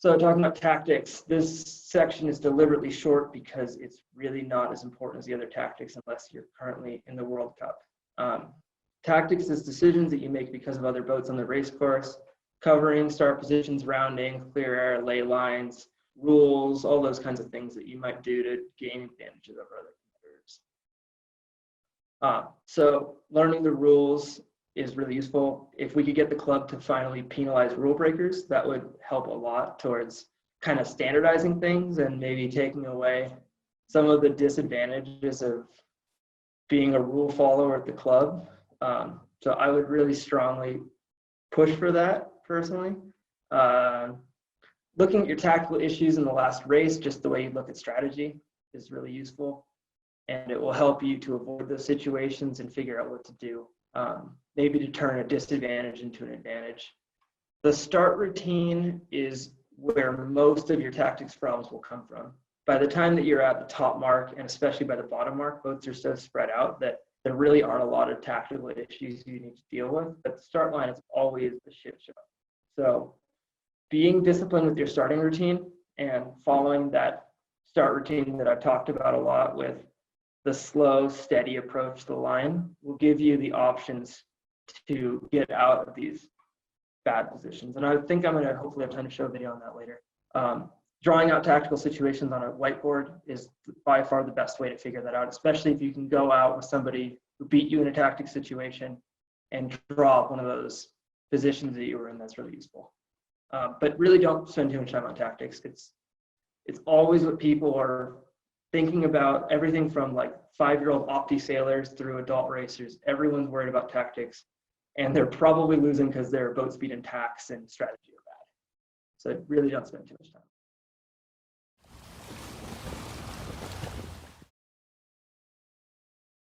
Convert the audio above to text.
So talking about tactics, this section is deliberately short because it's really not as important as the other tactics unless you're currently in the World Cup. Tactics is decisions that you make because of other boats on the race course, covering, start positions, rounding, clear air, lay lines, rules, all those kinds of things that you might do to gain advantages over other competitors. So learning the rules is really useful. If we could get the club to finally penalize rule breakers, that would help a lot towards kind of standardizing things and maybe taking away some of the disadvantages of being a rule follower at the club. So I would really strongly push for that personally. Looking at your tactical issues in the last race, just the way you look at strategy is really useful. And it will help you to avoid those situations and figure out what to do. Maybe to turn a disadvantage into an advantage. The start routine is where most of your tactics problems will come from. By the time that you're at the top mark, and especially by the bottom mark, boats are so spread out that there really aren't a lot of tactical issues you need to deal with, but the start line is always the shit show. So being disciplined with your starting routine and following that start routine that I've talked about a lot with the slow, steady approach to the line will give you the options to get out of these bad positions. And I think I'm going to hopefully have time to show a video on that later. Drawing out tactical situations on a whiteboard is by far the best way to figure that out, especially if you can go out with somebody who beat you in a tactic situation and draw up one of those positions that you were in. That's really useful. But really don't spend too much time on tactics. It's always what people are thinking about, everything from like 5-year-old opti sailors through adult racers. Everyone's worried about tactics, and they're probably losing because their boat speed and tacks and strategy are bad. So really don't spend too much time.